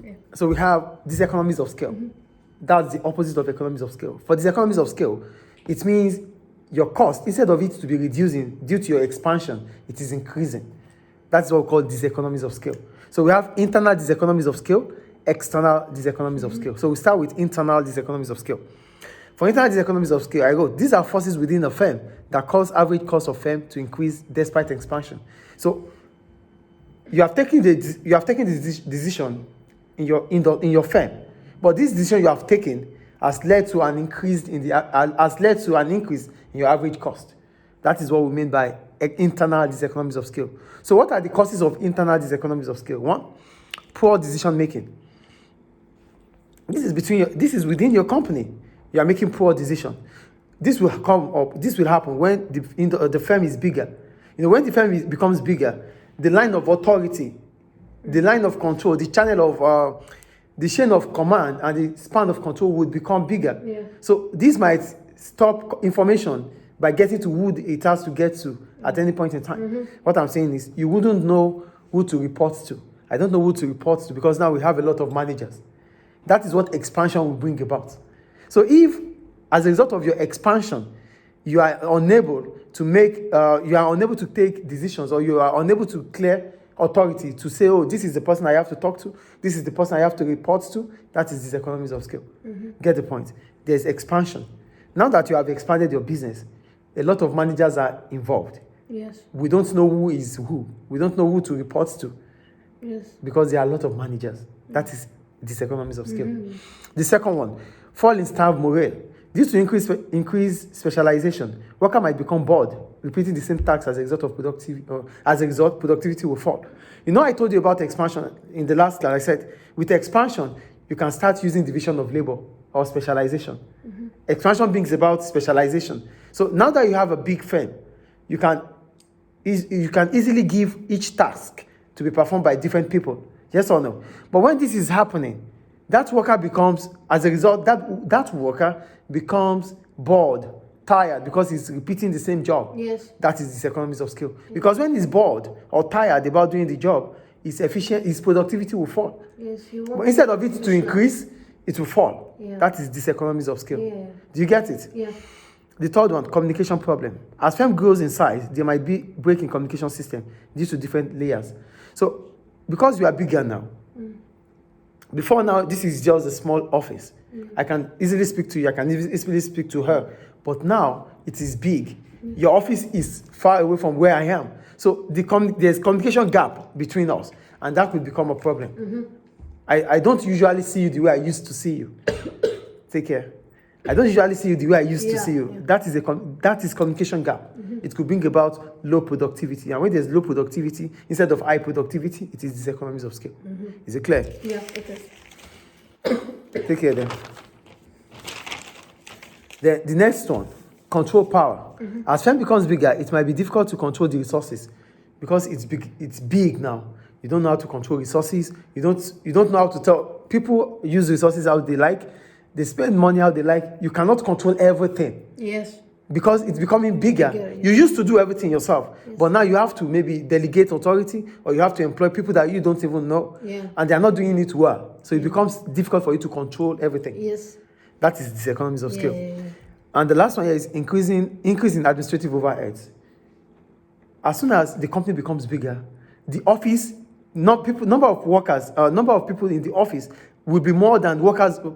Yeah. So we have these economies of scale. That's the opposite of economies of scale. For these economies of scale, it means your cost, instead of it to be reducing due to your expansion, it is increasing. That's what we call diseconomies of scale. So we have internal diseconomies of scale, external diseconomies of scale. So we start with internal diseconomies of scale. For internal diseconomies of scale, I go, these are forces within a firm that cause average cost of firm to increase despite expansion. So you have taken the decision in your firm, but this decision you have taken has led to an increase in your average cost. That is what we mean by internal diseconomies of scale. So what are the causes of internal diseconomies of scale? One, poor decision making. This is within your company. You are making poor decision. This will happen when the firm is bigger. When the firm becomes bigger, the line of authority, the line of control, the channel of the chain of command and the span of control would become bigger. Yeah. So this might stop information by getting to who it has to get to at any point in time. What I'm saying is you wouldn't know who to report to. I don't know who to report to because now we have a lot of managers. That is what expansion will bring about. So if, as a result of your expansion, you are unable to take decisions, or you are unable to clear authority to say, oh, this is the person I have to talk to, this is the person I have to report to, that is diseconomies of scale. Get the point? There's expansion. Now that you have expanded your business, a lot of managers are involved. Yes. We don't know who is who. We don't know who to report to. Yes. Because there are a lot of managers. That is diseconomies of scale. The second one, fall in staff morale. Due to increased specialization, worker might become bored, repeating the same tasks as a result of productivity, productivity will fall. I told you about expansion in the last class. I said, with expansion, you can start using division of labor or specialization. Expansion brings about specialization. So now that you have a big firm, you can easily give each task to be performed by different people. Yes or no? But when this is happening, that worker becomes, as a result, that worker becomes bored, tired, because he's repeating the same job. Yes. That is diseconomies of scale. Because when he's bored or tired about doing the job, his productivity will fall. Yes. But instead of it to increase, it will fall. Yeah. That is diseconomies of scale. Yeah. Do you get it? Yeah. The third one, communication problem. As firm grows in size, there might be break in communication system due to different layers. So, because you are bigger now, before now, this is just a small office. I can easily speak to you, I can easily speak to her. But now, it is big. Your office is far away from where I am. So, there's communication gap between us, and that could become a problem. I don't usually see you the way I used to see you. Take care. I don't usually see you the way I used to see you. Yeah. That is communication gap. It could bring about low productivity. And when there's low productivity, instead of high productivity, it is diseconomies of scale. Is it clear? Yeah, it is. Take care then. The next one, control power. As firm becomes bigger, it might be difficult to control the resources because it's big now. You don't know how to control resources. You don't know how to tell people use resources how they like. They spend money how they like. You cannot control everything. Yes. Because it's becoming bigger. Yes. You used to do everything yourself, but now you have to maybe delegate authority, or you have to employ people that you don't even know, and they're not doing it well. So it becomes difficult for you to control everything. Yes. That is diseconomies of scale. Yeah. And the last one here is increase in administrative overheads. As soon as the company becomes bigger, the office, number of workers, number of people in the office will be more than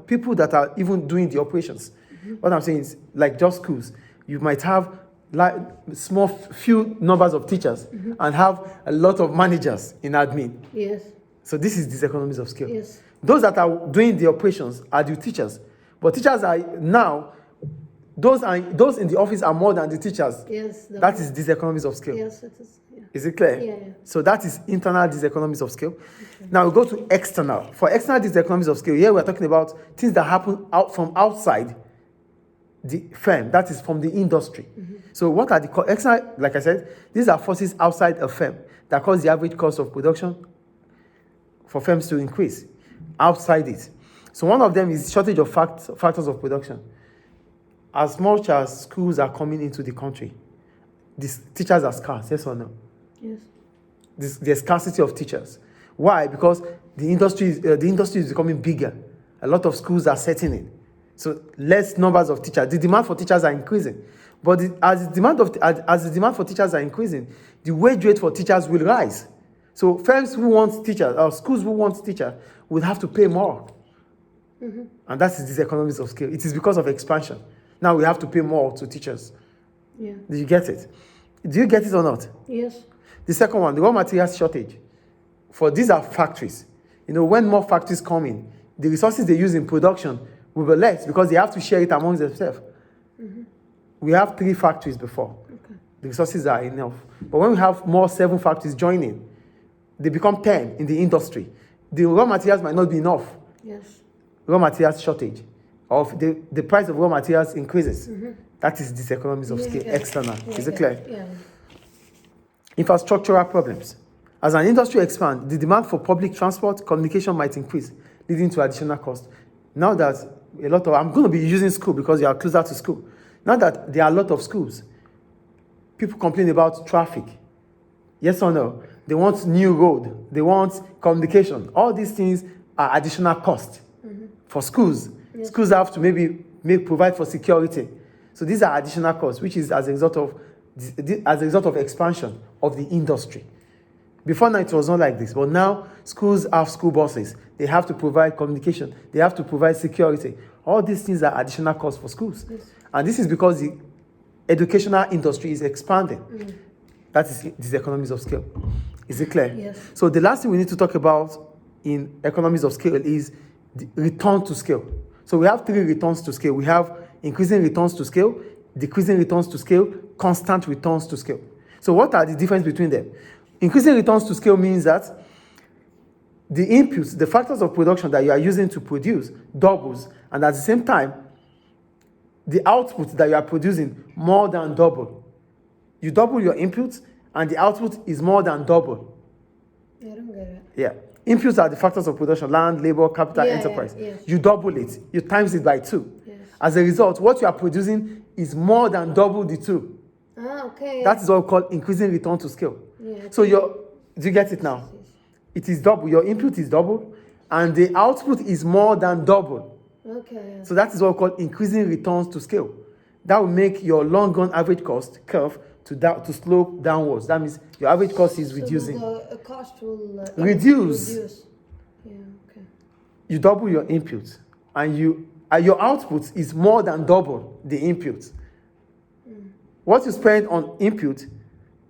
people that are even doing the operations. What I'm saying is, like just schools, you might have like few numbers of teachers and have a lot of managers in admin. Yes. So this is diseconomies of scale. Yes. Those that are doing the operations are the teachers, but teachers are now. Those in the office are more than the teachers. Yes. That is diseconomies of scale. Yes, it is. Yeah. Is it clear? Yeah. So that is internal diseconomies of scale. Okay. Now we go to external. For external diseconomies of scale, here we're talking about things that happen from outside the firm, that is from the industry. So what are the external? Like I said, these are forces outside a firm that cause the average cost of production for firms to increase outside it. So one of them is shortage of factors of production. As much as schools are coming into the country, these teachers are scarce, yes or no? Yes. There's scarcity of teachers. Why? Because the industry is becoming bigger. A lot of schools are setting in. So less numbers of teachers. The demand for teachers are increasing. But as the demand for teachers are increasing, the wage rate for teachers will rise. So firms who want teachers, or schools who want teachers, will have to pay more. And that is diseconomies of scale. It is because of expansion. Now we have to pay more to teachers. Yeah. Did you get it? Do you get it or not? Yes. The second one, the raw materials shortage. For these are factories. When more factories come in, the resources they use in production will be less because they have to share it amongst themselves. We have 3 factories before. Okay. The resources are enough. But when we have more 7 factories joining, they become 10 in the industry. The raw materials might not be enough. Yes. Raw materials shortage. Of the price of raw materials increases. That is diseconomies of scale, external. Is it clear? Yeah. Infrastructural problems. As an industry expands, the demand for public transport, communication might increase, leading to additional cost. Now that I'm going to be using school because you are closer to school. Now that there are a lot of schools, people complain about traffic. Yes or no? They want new road. They want communication. All these things are additional cost for schools. Yes. Schools have to maybe provide for security. So these are additional costs, which is as a result of expansion of the industry. Before now, it was not like this. But now, schools have school buses. They have to provide communication. They have to provide security. All these things are additional costs for schools. Yes. And this is because the educational industry is expanding. That is diseconomies of scale. Is it clear? Yes. So the last thing we need to talk about in economies of scale is the return to scale. So we have 3 returns to scale. We have increasing returns to scale, decreasing returns to scale, constant returns to scale. So what are the difference between them? Increasing returns to scale means that the inputs, the factors of production that you are using to produce doubles, and at the same time, the output that you are producing more than double. You double your inputs, and the output is more than double. I don't get it. Yeah. Inputs are the factors of production: land, labor, capital, enterprise. Yeah. You double it. You times it by 2. Yes. As a result, what you are producing is more than double the 2. Okay. That is what we call increasing return to scale. Yeah. So do you get it now? Yes. It is double. Your input is double, and the output is more than double. Okay. So that is what we call increasing returns to scale. That will make your long-run average cost curve to slope downwards. That means your average cost is reducing. So the cost will Reduce. Yeah. Okay. You double your input, and your output is more than double the input. What you spend on input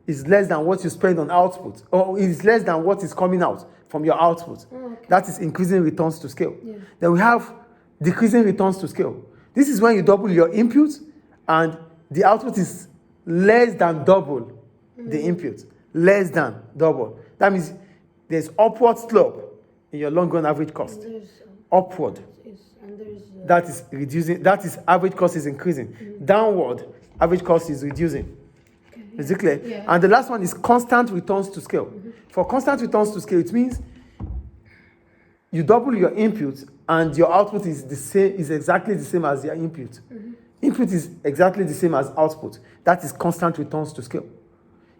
is less than what you spend on output, or is less than what is coming out from your output. Okay. That is increasing returns to scale. Yeah. Then we have decreasing returns to scale. This is when you double your input and the output is less than double the input. Less than double. That means there's upward slope in your long-run average cost. Upward. That is reducing. That is average cost is increasing. Downward, average cost is reducing. Okay. Is it clear? Yeah. And the last one is constant returns to scale. For constant returns to scale, it means you double your input and your output is exactly the same as your input. Input is exactly the same as output. That is constant returns to scale.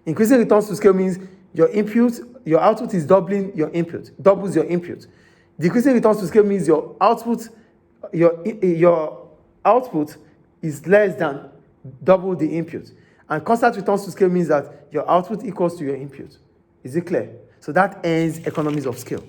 Increasing returns to scale means your output is doubling your input, doubles your input. Decreasing returns to scale means your output is less than double the input. And constant returns to scale means that your output equals to your input. Is it clear? So that ends economies of scale.